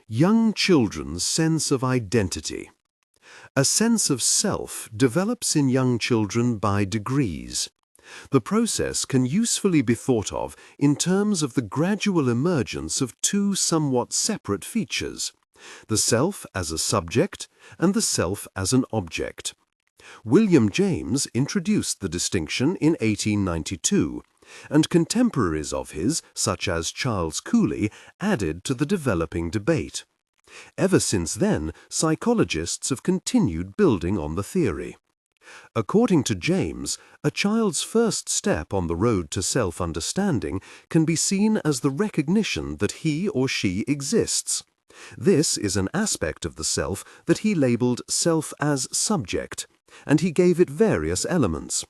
Young children's sense of identity. A sense of self develops in young children by degrees. The process can usefully be thought of in terms of the gradual emergence of two somewhat separate features, the self as a subject and the self as an object. William James introduced the distinction in 1892, and contemporaries of his, such as Charles Cooley, added to the developing debate. Ever since then, psychologists have continued building on the theory. According to James, a child's first step on the road to self-understanding can be seen as the recognition that he or she exists. This is an aspect of the self that he labeled self as subject, and he gave it various elements.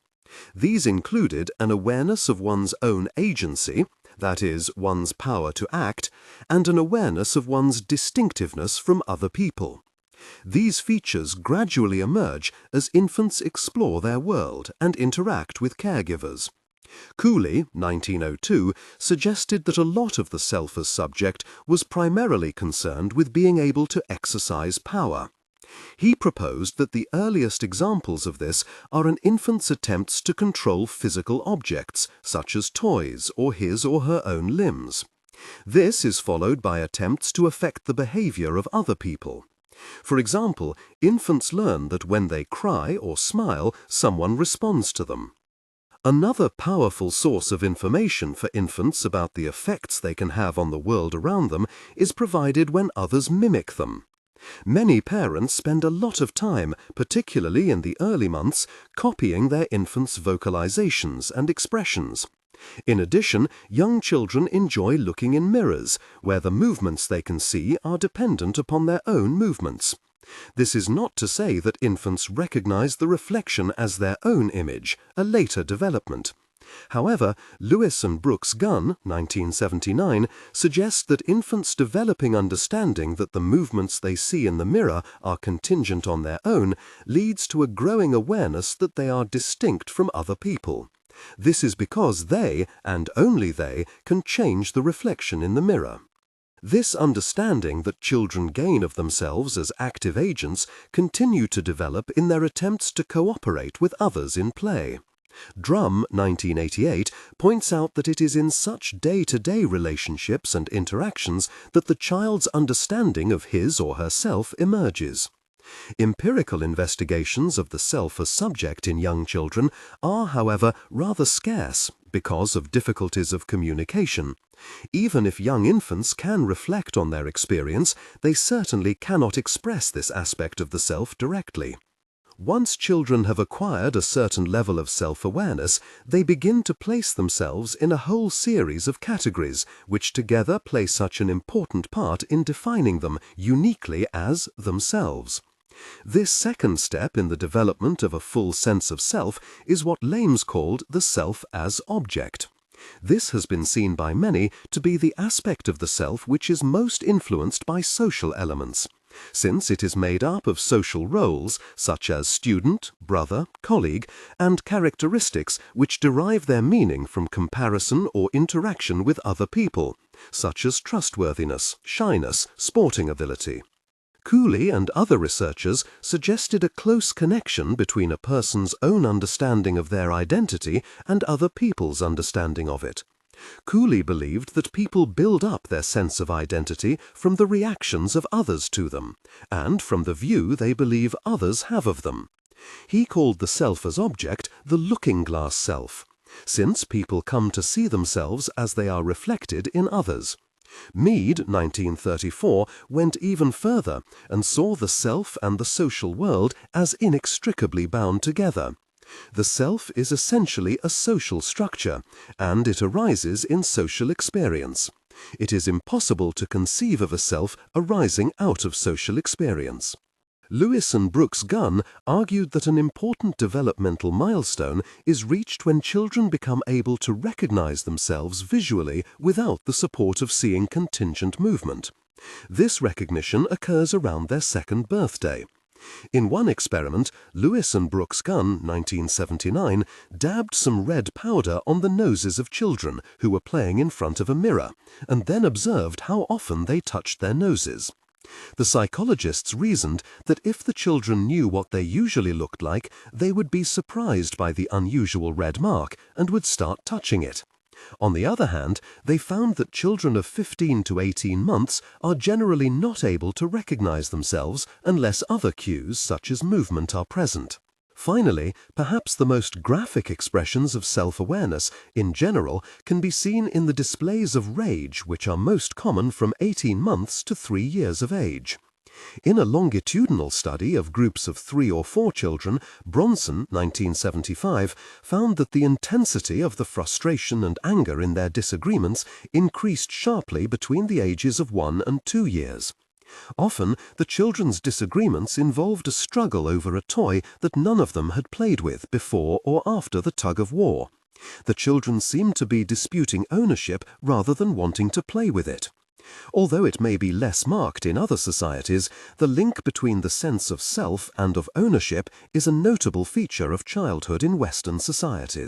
These included an awareness of one's own agency, that is, one's power to act, and an awareness of one's distinctiveness from other people. These features gradually emerge as infants explore their world and interact with caregivers. Cooley, 1902, suggested that a lot of the self as subject was primarily concerned with being able to exercise power. He proposed that the earliest examples of this are an infant's attempts to control physical objects, such as toys or his or her own limbs. This is followed by attempts to affect the behavior of other people. For example, infants learn that when they cry or smile, someone responds to them. Another powerful source of information for infants about the effects they can have on the world around them is provided when others mimic them. Many parents spend a lot of time, particularly in the early months, copying their infants' vocalizations and expressions. In addition, young children enjoy looking in mirrors, where the movements they can see are dependent upon their own movements. This is not to say that infants recognize the reflection as their own image, a later development. However, Lewis and Brooks Gunn, 1979, suggest that infants developing understanding that the movements they see in the mirror are contingent on their own leads to a growing awareness that they are distinct from other people. This is because they, and only they, can change the reflection in the mirror. This understanding that children gain of themselves as active agents continue to develop in their attempts to cooperate with others in play. Drum, 1988, points out that it is in such day-to-day relationships and interactions that the child's understanding of his or herself emerges. Empirical investigations of the self as subject in young children are, however, rather scarce because of difficulties of communication. Even if young infants can reflect on their experience, they certainly cannot express this aspect of the self directly. Once children have acquired a certain level of self-awareness, they begin to place themselves in a whole series of categories, which together play such an important part in defining them uniquely as themselves. This second step in the development of a full sense of self is what Lames called the self as object. This has been seen by many to be the aspect of the self which is most influenced by social elements, since it is made up of social roles such as student, brother, colleague, and characteristics which derive their meaning from comparison or interaction with other people, such as trustworthiness, shyness, sporting ability. Cooley and other researchers suggested a close connection between a person's own understanding of their identity and other people's understanding of it. Cooley believed that people build up their sense of identity from the reactions of others to them, and from the view they believe others have of them. He called the self as object the looking-glass self, since people come to see themselves as they are reflected in others. Mead, 1934, went even further and saw the self and the social world as inextricably bound together. The self is essentially a social structure, and it arises in social experience. It is impossible to conceive of a self arising out of social experience. Lewis and Brooks Gunn argued that an important developmental milestone is reached when children become able to recognize themselves visually without the support of seeing contingent movement. This recognition occurs around their second birthday. In one experiment, Lewis and Brooks Gunn, 1979, dabbed some red powder on the noses of children who were playing in front of a mirror, and then observed how often they touched their noses. The psychologists reasoned that if the children knew what they usually looked like, they would be surprised by the unusual red mark and would start touching it. On the other hand, they found that children of 15 to 18 months are generally not able to recognize themselves unless other cues such as movement are present. Finally, perhaps the most graphic expressions of self-awareness in general can be seen in the displays of rage which are most common from 18 months to 3 years of age. In a longitudinal study of groups of 3 or 4 children, Bronson, 1975, found that the intensity of the frustration and anger in their disagreements increased sharply between the ages of 1 and 2 years. Often, the children's disagreements involved a struggle over a toy that none of them had played with before or after the tug-of-war. The children seemed to be disputing ownership rather than wanting to play with it. Although it may be less marked in other societies, the link between the sense of self and of ownership is a notable feature of childhood in Western societies.